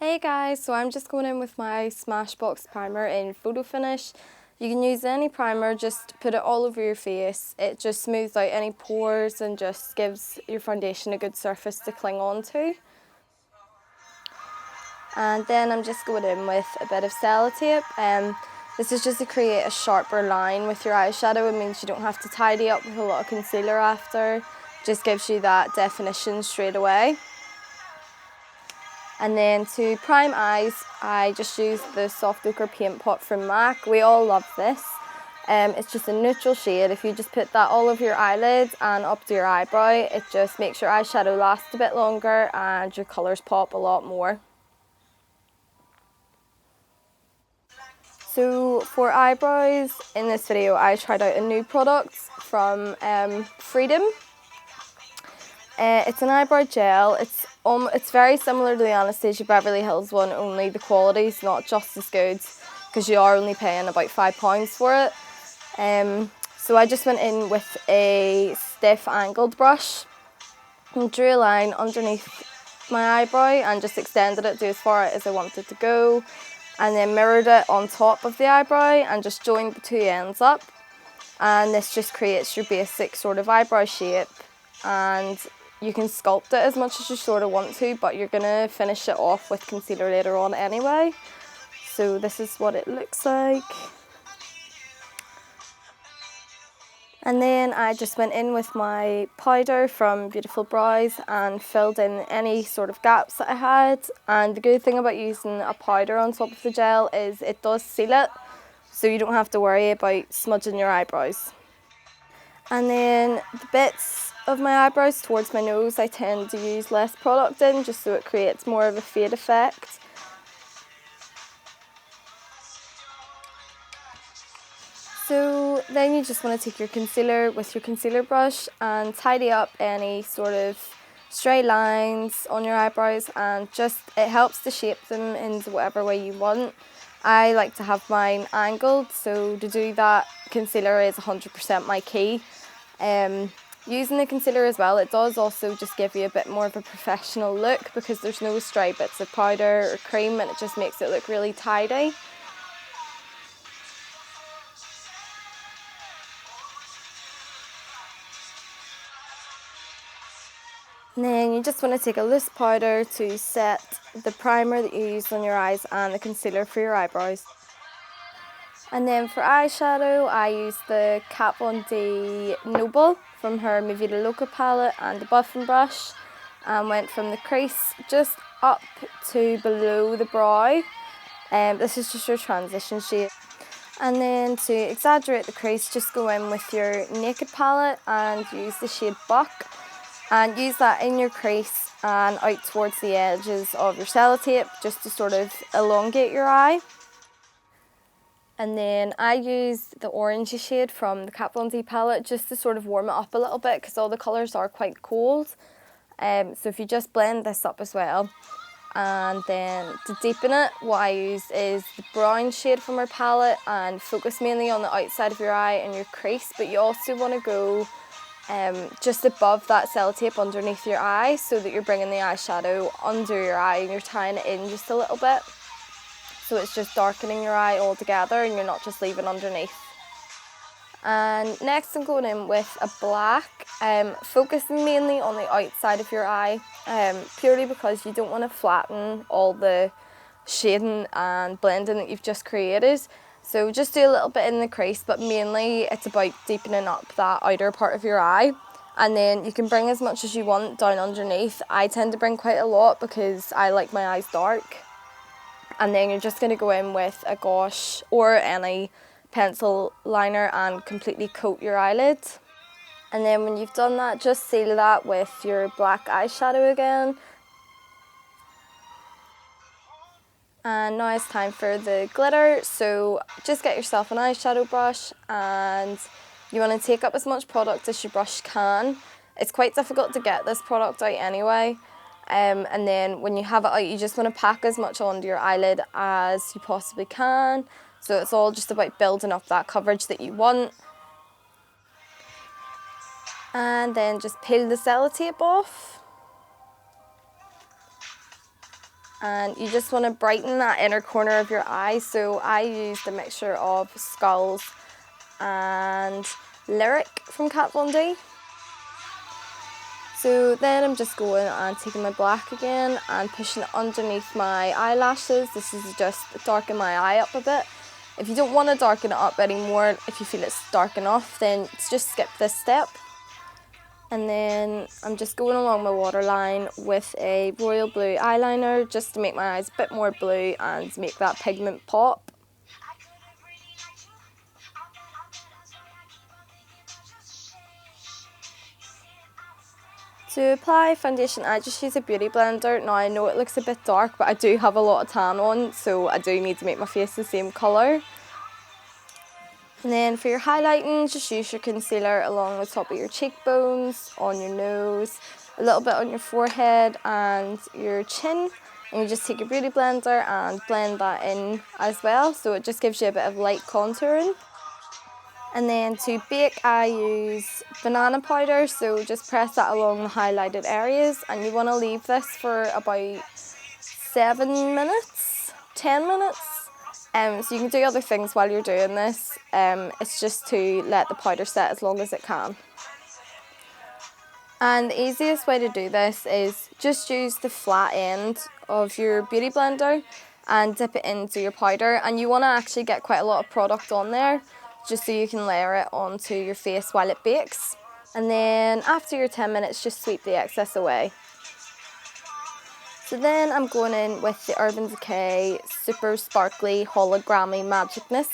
Hey guys, so I'm just going in with my Smashbox Primer in Photo Finish. You can use any primer, just put it all over your face. It just smooths out any pores and just gives your foundation a good surface to cling on to. And then I'm just going in with a bit of sellotape. This is just to create a sharper line with your eyeshadow. It means you don't have to tidy up with a lot of concealer after. Just gives you that definition straight away. And then to prime eyes, I just used the Soft Ochre paint pot from MAC. We all love this. It's just a neutral shade. If you just put that all over your eyelids and up to your eyebrow, it just makes your eyeshadow last a bit longer and your colours pop a lot more. So for eyebrows, in this video I tried out a new product from Freedom. It's an eyebrow gel. It's very similar to the Anastasia Beverly Hills one, only the quality's not just as good because you are only paying about £5 for it. So I just went in with a stiff angled brush and drew a line underneath my eyebrow and just extended it to as far as I wanted to go, and then mirrored it on top of the eyebrow and just joined the two ends up, and this just creates your basic sort of eyebrow shape. And you can sculpt it as much as you sort of want to, but you're going to finish it off with concealer later on anyway. So this is what it looks like. And then I just went in with my powder from Beautiful Brows and filled in any sort of gaps that I had. And the good thing about using a powder on top of the gel is it does seal it, so you don't have to worry about smudging your eyebrows. And then the bits of my eyebrows towards my nose I tend to use less product in, just so it creates more of a fade effect. So then you just want to take your concealer with your concealer brush and tidy up any sort of stray lines on your eyebrows, and it helps to shape them into whatever way you want. I like to have mine angled, so to do that, concealer is 100% my key. Using the concealer as well, it does also just give you a bit more of a professional look because there's no stray bits of powder or cream, and it just makes it look really tidy. And then you just want to take a loose powder to set the primer that you used on your eyes and the concealer for your eyebrows. And then for eyeshadow, I used the Kat Von D Noble from her Mi Vida Loca palette and the buffing brush, and went from the crease just up to below the brow. This is just your transition shade. And then to exaggerate the crease, just go in with your Naked palette and use the shade Buck, and use that in your crease and out towards the edges of your sellotape just to sort of elongate your eye. And then I used the orangey shade from the Kat Von D palette just to sort of warm it up a little bit because all the colours are quite cold. So if you just blend this up as well. And then to deepen it, what I used is the brown shade from her palette and focus mainly on the outside of your eye and your crease, but you also want to go just above that sellotape underneath your eye so that you're bringing the eyeshadow under your eye and you're tying it in just a little bit. So it's just darkening your eye all together and you're not just leaving underneath. And next I'm going in with a black, focusing mainly on the outside of your eye, purely because you don't want to flatten all the shading and blending that you've just created. So just do a little bit in the crease, but mainly it's about deepening up that outer part of your eye. And then you can bring as much as you want down underneath. I tend to bring quite a lot because I like my eyes dark. And then you're just going to go in with a gouache or any pencil liner and completely coat your eyelid. And then when you've done that, just seal that with your black eyeshadow again. And now it's time for the glitter. So just get yourself an eyeshadow brush and you want to take up as much product as your brush can. It's quite difficult to get this product out anyway. And then when you have it out, you just want to pack as much onto your eyelid as you possibly can. So it's all just about building up that coverage that you want. And then just peel the sellotape off. And you just want to brighten that inner corner of your eye. So I used a mixture of Skulls and Lyric from Kat Von D. So then I'm just going and taking my black again and pushing it underneath my eyelashes. This is just darken my eye up a bit. If you don't want to darken it up anymore, if you feel it's dark enough, then just skip this step. And then I'm just going along my waterline with a royal blue eyeliner just to make my eyes a bit more blue and make that pigment pop. To apply foundation, I just use a beauty blender. Now I know it looks a bit dark, but I do have a lot of tan on, so I do need to make my face the same colour. And then for your highlighting, just use your concealer along the top of your cheekbones, on your nose, a little bit on your forehead and your chin. And you just take your beauty blender and blend that in as well, so it just gives you a bit of light contouring. And then to bake, I use banana powder, so just press that along the highlighted areas. And you want to leave this for about 7 minutes, 10 minutes. So you can do other things while you're doing this. It's just to let the powder set as long as it can. And the easiest way to do this is just use the flat end of your beauty blender and dip it into your powder. And you want to actually get quite a lot of product on there, just so you can layer it onto your face while it bakes. And then after your 10 minutes, just sweep the excess away. So then I'm going in with the Urban Decay Super Sparkly Hologrammy Magicness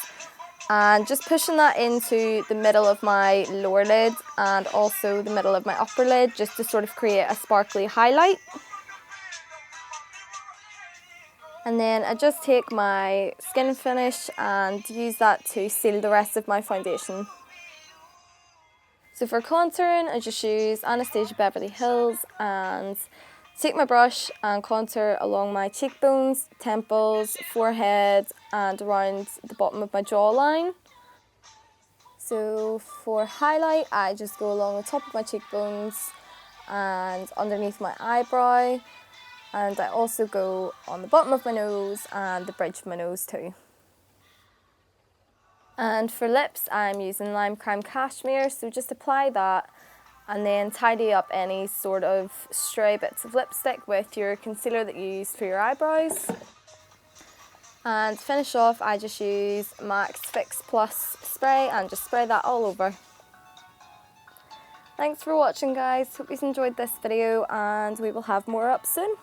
and just pushing that into the middle of my lower lid and also the middle of my upper lid just to sort of create a sparkly highlight. And then I just take my Skin Finish and use that to seal the rest of my foundation. So for contouring, I just use Anastasia Beverly Hills and take my brush and contour along my cheekbones, temples, forehead and around the bottom of my jawline. So for highlight, I just go along the top of my cheekbones and underneath my eyebrow. And I also go on the bottom of my nose and the bridge of my nose too. And for lips, I'm using Limecrime Cashmere, so just apply that and then tidy up any sort of stray bits of lipstick with your concealer that you used for your eyebrows. And to finish off, I just use MAC's Fix Plus spray and just spray that all over. Thanks for watching, guys. Hope you enjoyed this video and we will have more up soon.